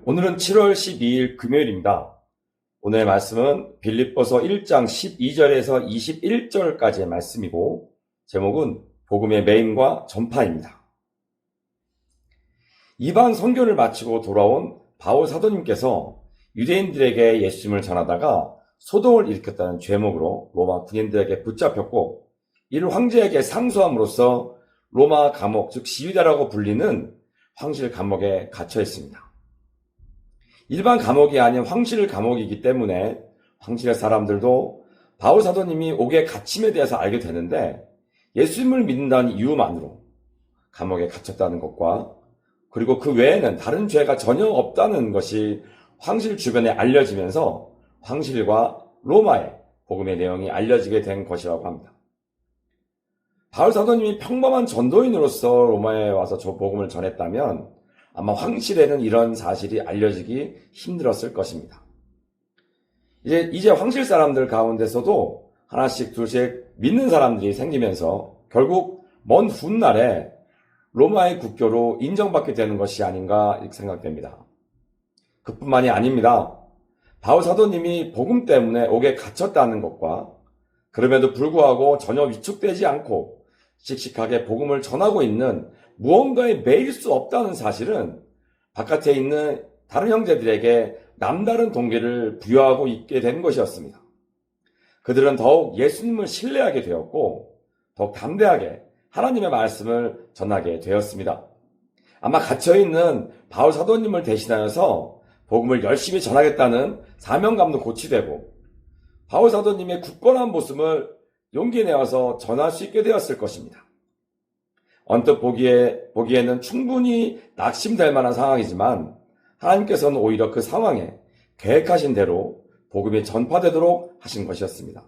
오늘은 7월 12일 금요일입니다. 오늘의 말씀은 빌립보서 1장 12절에서 21절까지의 말씀이고 제목은 복음의 매임과 전파입니다. 이방 선교를 마치고 돌아온 바울 사도님께서 유대인들에게 예수님을 전하다가 소동을 일으켰다는 죄목으로 로마 군인들에게 붙잡혔고 이를 황제에게 상소함으로써 로마 감옥, 즉 시위대라고 불리는 황실 감옥에 갇혀 있습니다. 일반 감옥이 아닌 황실 감옥이기 때문에 황실의 사람들도 바울 사도님이 옥에 갇힘에 대해서 알게 되는데 예수님을 믿는다는 이유만으로 감옥에 갇혔다는 것과 그리고 그 외에는 다른 죄가 전혀 없다는 것이 황실 주변에 알려지면서 황실과 로마의 복음의 내용이 알려지게 된 것이라고 합니다. 바울 사도님이 평범한 전도인으로서 로마에 와서 저 복음을 전했다면 아마 황실에는 이런 사실이 알려지기 힘들었을 것입니다. 이제 황실 사람들 가운데서도 하나씩 둘씩 믿는 사람들이 생기면서 결국 먼 훗날에 로마의 국교로 인정받게 되는 것이 아닌가 이렇게 생각됩니다. 그뿐만이 아닙니다. 바울 사도님이 복음 때문에 옥에 갇혔다는 것과 그럼에도 불구하고 전혀 위축되지 않고 씩씩하게 복음을 전하고 있는 무언가에 매일 수 없다는 사실은 바깥에 있는 다른 형제들에게 남다른 동기를 부여하고 있게 된 것이었습니다. 그들은 더욱 예수님을 신뢰하게 되었고 더욱 담대하게 하나님의 말씀을 전하게 되었습니다. 아마 갇혀있는 바울 사도님을 대신하여서 복음을 열심히 전하겠다는 사명감도 고취되고 바울 사도님의 굳건한 모습을 용기 내어서 전할 수 있게 되었을 것입니다. 언뜻 보기에는 충분히 낙심될 만한 상황이지만 하나님께서는 오히려 그 상황에 계획하신 대로 복음이 전파되도록 하신 것이었습니다.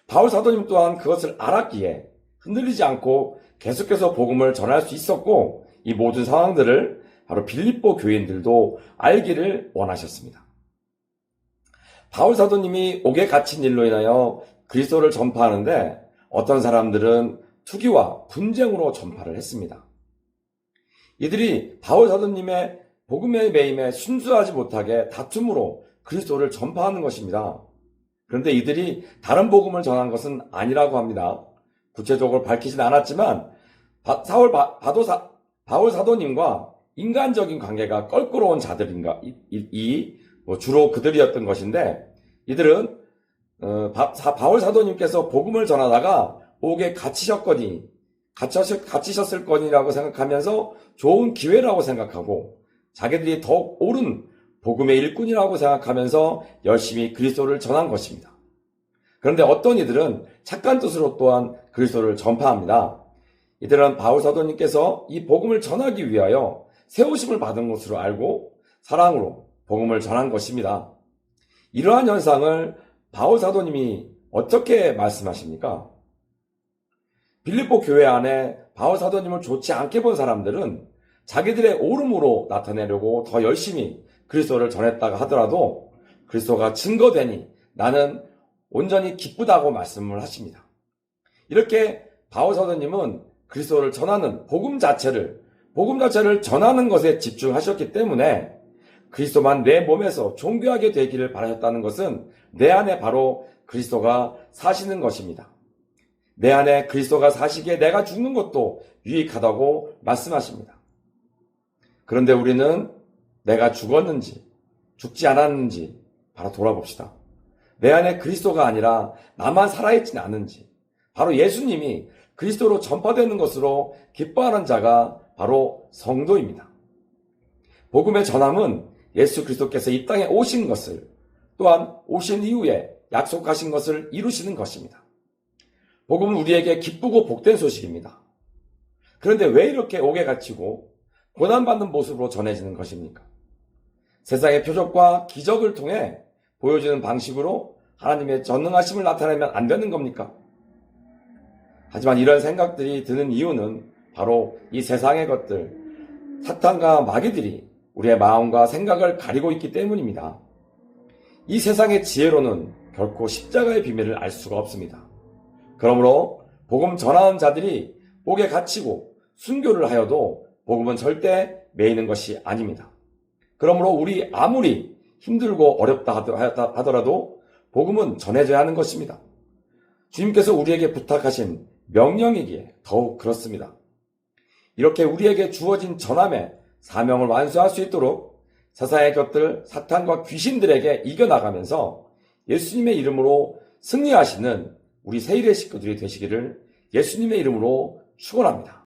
바울 사도님 또한 그것을 알았기에 흔들리지 않고 계속해서 복음을 전할 수 있었고 이 모든 상황들을 바로 빌립보 교인들도 알기를 원하셨습니다. 바울 사도님이 옥에 갇힌 일로 인하여 그리스도를 전파하는데 어떤 사람들은 투기와 분쟁으로 전파를 했습니다. 이들이 바울 사도님의 복음의 매임에 순수하지 못하게 다툼으로 그리스도를 전파하는 것입니다. 그런데 이들이 다른 복음을 전한 것은 아니라고 합니다. 구체적으로 밝히진 않았지만 바울 사도님과 인간적인 관계가 껄끄러운 자들인가 주로 그들이었던 것인데 이들은 바울 사도님께서 복음을 전하다가 옥에 갇히셨을 거니라고 생각하면서 좋은 기회라고 생각하고 자기들이 더욱 옳은 복음의 일꾼이라고 생각하면서 열심히 그리스도를 전한 것입니다. 그런데 어떤 이들은 착한 뜻으로 또한 그리스도를 전파합니다. 이들은 바울 사도님께서 이 복음을 전하기 위하여 세우심을 받은 것으로 알고 사랑으로 복음을 전한 것입니다. 이러한 현상을 바울 사도님이 어떻게 말씀하십니까? 빌립보 교회 안에 바울 사도님을 좋지 않게 본 사람들은 자기들의 옳음으로 나타내려고 더 열심히 그리스도를 전했다가 하더라도 그리스도가 증거되니 나는 온전히 기쁘다고 말씀을 하십니다. 이렇게 바울 사도님은 그리스도를 전하는 복음 자체를 전하는 것에 집중하셨기 때문에 그리스도만 내 몸에서 존귀하게 되기를 바라셨다는 것은 내 안에 바로 그리스도가 사시는 것입니다. 내 안에 그리스도가 사시기에 내가 죽는 것도 유익하다고 말씀하십니다. 그런데 우리는 내가 죽었는지 죽지 않았는지 바로 돌아봅시다. 내 안에 그리스도가 아니라 나만 살아있지는 않은지 바로 예수님이 그리스도로 전파되는 것으로 기뻐하는 자가 바로 성도입니다. 복음의 전함은 예수 그리스도께서 이 땅에 오신 것을 또한 오신 이후에 약속하신 것을 이루시는 것입니다. 복음은 우리에게 기쁘고 복된 소식입니다. 그런데 왜 이렇게 옥에 갇히고 고난받는 모습으로 전해지는 것입니까? 세상의 표적과 기적을 통해 보여주는 방식으로 하나님의 전능하심을 나타내면 안 되는 겁니까? 하지만 이런 생각들이 드는 이유는 바로 이 세상의 것들, 사탄과 마귀들이 우리의 마음과 생각을 가리고 있기 때문입니다. 이 세상의 지혜로는 결코 십자가의 비밀을 알 수가 없습니다. 그러므로 복음 전하는 자들이 옥에 갇히고 순교를 하여도 복음은 절대 매이는 것이 아닙니다. 그러므로 우리 아무리 힘들고 어렵다 하더라도 복음은 전해져야 하는 것입니다. 주님께서 우리에게 부탁하신 명령이기에 더욱 그렇습니다. 이렇게 우리에게 주어진 전함의 사명을 완수할 수 있도록 세상의 것들, 사탄과 귀신들에게 이겨나가면서 예수님의 이름으로 승리하시는 우리 세일의 식구들이 되시기를 예수님의 이름으로 축원합니다.